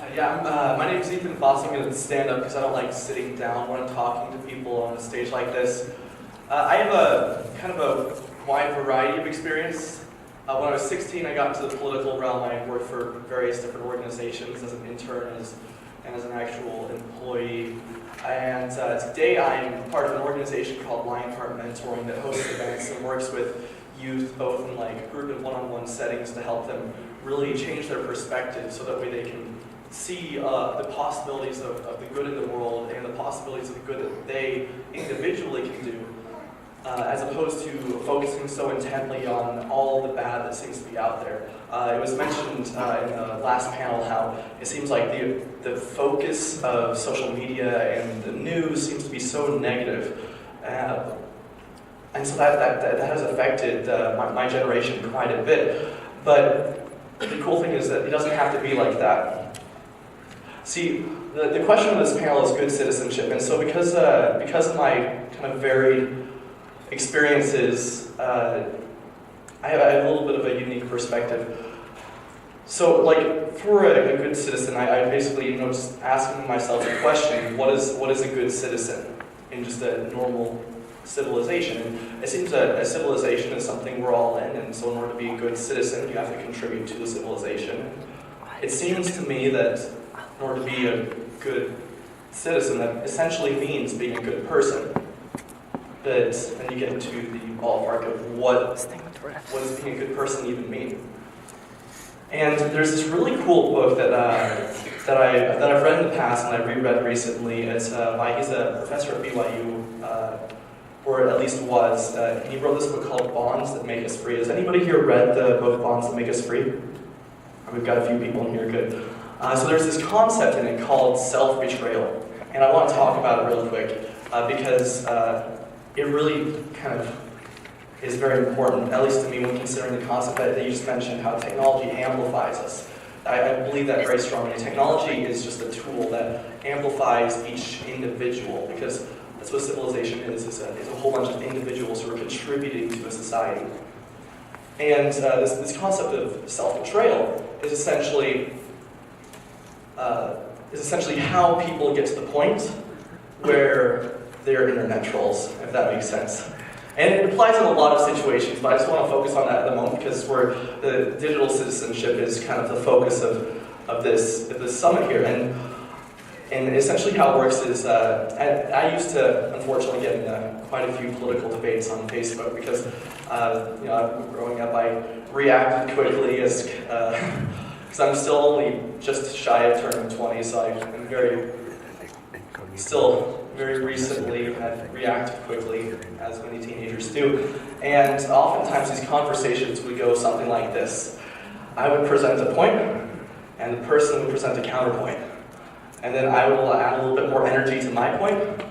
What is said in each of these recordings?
My name is Ethan Fausett. I'm going to stand up because I don't like sitting down when I'm talking to people on a stage like this. I have a kind of a wide variety of experience. When I was 16, I got into the political realm. I worked for various different organizations as an intern and as an actual employee. And today I'm part of an organization called Lionheart Mentoring that hosts events and works with youth both in like group and one-on-one settings to help them really change their perspective so that way they can see the possibilities of the good in the world and the possibilities of the good that they individually can do, as opposed to focusing so intently on all the bad that seems to be out there. It was mentioned in the last panel how it seems like the focus of social media and the news seems to be so negative. And so that has affected my generation quite a bit. But the cool thing is that it doesn't have to be like that. See, the question of this panel is good citizenship, and so because of my kind of varied experiences, I have a little bit of a unique perspective. So, like, for a good citizen, I basically, just asking myself the question, what is a good citizen in just a normal civilization? And it seems that a civilization is something we're all in, and so in order to be a good citizen, you have to contribute to the civilization. It seems to me that in order to be a good citizen, that essentially means being a good person. But then you get into the ballpark of what does being a good person even mean? And there's this really cool book that I've read in the past and I reread recently. He's a professor at BYU, or at least was. He wrote this book called Bonds That Make Us Free. Has anybody here read the book Bonds That Make Us Free? We've got a few people in here, good. So there's this concept in it called self-betrayal. And I want to talk about it real quick because it really kind of is very important, at least to me when considering the concept that you just mentioned, how technology amplifies us. I believe that very strongly. Technology is just a tool that amplifies each individual, because that's what civilization is. It's a whole bunch of individuals who are contributing to a society. And this concept of self-betrayal is essentially how people get to the point where they're internet trolls, if that makes sense. And it applies in a lot of situations, but I just want to focus on that at the moment because the digital citizenship is kind of the focus of this summit here. And essentially how it works is, I used to unfortunately get in quite a few political debates on Facebook because, growing up I reacted quickly because I'm still only just shy of turning 20, so I'm very recently had reacted quickly, as many teenagers do. And oftentimes these conversations would go something like this. I would present a point, and the person would present a counterpoint. And then I would add a little bit more energy to my point,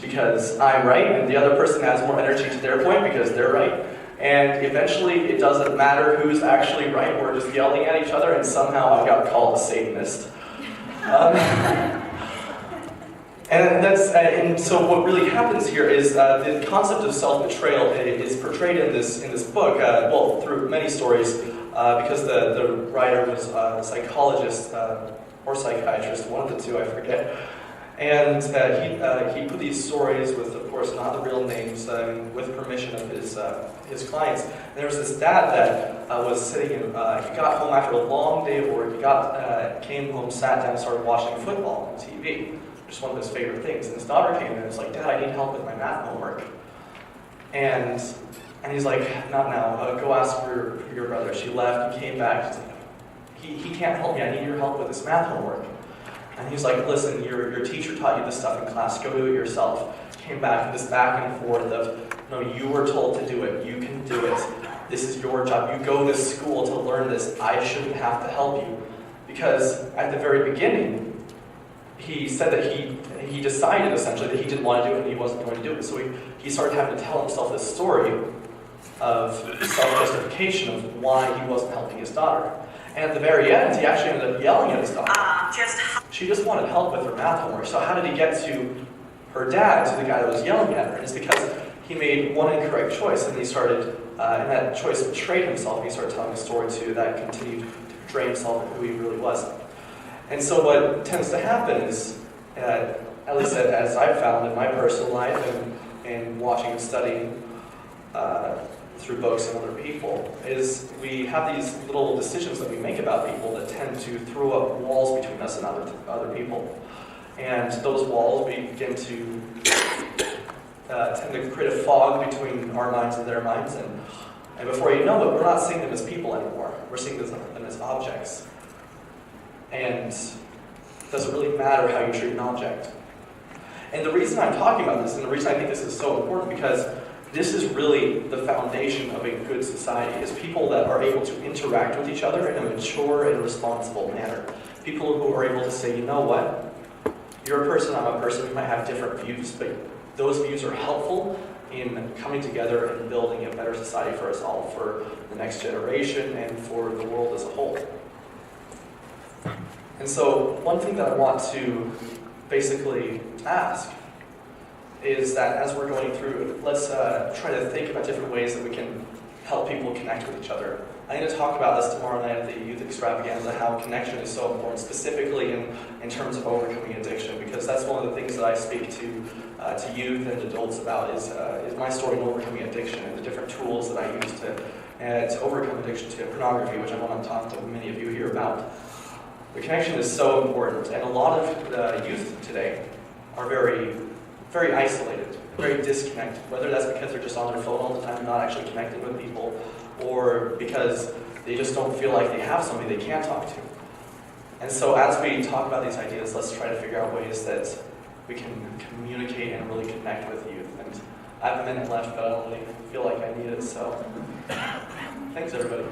because I'm right, and the other person adds more energy to their point because they're right. And eventually it doesn't matter who's actually right, we're just yelling at each other, and somehow I got called a Satanist. And so what really happens here is the concept of self-betrayal is portrayed in this book, through many stories, because the writer was a psychologist or psychiatrist, one of the two, I forget. And he put these stories with, of course, not the real names, with permission of his clients. And there was this dad that was sitting in, he got home after a long day of work, came home, sat down, started watching football on TV. Just one of his favorite things. And his daughter came in and was like, "Dad, I need help with my math homework." And he's like, "Not now, go ask for your brother." She left and came back. He's like, he can't help me, I need your help with this math homework. And he's like, "Listen, your teacher taught you this stuff in class, go do it yourself." Came back to this back and forth of, "No, you were told to do it, you can do it. This is your job, you go to school to learn this, I shouldn't have to help you." Because at the very beginning, he said that he decided essentially that he didn't want to do it and he wasn't going to do it. So he started having to tell himself this story of self-justification of why he wasn't helping his daughter. And at the very end, he actually ended up yelling at his daughter. She just wanted help with her math homework. So how did he get to her dad, to the guy that was yelling at her? And it's because he made one incorrect choice, and he started, and that choice betrayed himself. He started telling a story that continued to portray himself and who he really was. And so what tends to happen is, at least as I've found in my personal life and watching and studying through books and other people, is we have these little decisions that we make about people that tend to throw up walls between us and other people. And those walls begin to tend to create a fog between our minds and their minds, and before you know it, we're not seeing them as people anymore. We're seeing them as objects. And it doesn't really matter how you treat an object. And the reason I'm talking about this, and the reason I think this is so important, because this is really the foundation of a good society, is people that are able to interact with each other in a mature and responsible manner. People who are able to say, you know what, you're a person, I'm a person, we might have different views, but those views are helpful in coming together and building a better society for us all, for the next generation, and for the world as a whole. And so, one thing that I want to basically ask is that as we're going through, let's try to think about different ways that we can help people connect with each other. I'm going to talk about this tomorrow night at the Youth Extravaganza, how connection is so important, specifically in terms of overcoming addiction, because that's one of the things that I speak to youth and adults about is my story in overcoming addiction and the different tools that I use to overcome addiction to pornography, which I want to talk to many of you here about. The connection is so important, and a lot of youth today are very, very isolated, very disconnected, whether that's because they're just on their phone all the time, not actually connecting with people, or because they just don't feel like they have somebody they can talk to. And so as we talk about these ideas, let's try to figure out ways that we can communicate and really connect with youth. And I have a minute left, but I don't really feel like I need it, so thanks everybody.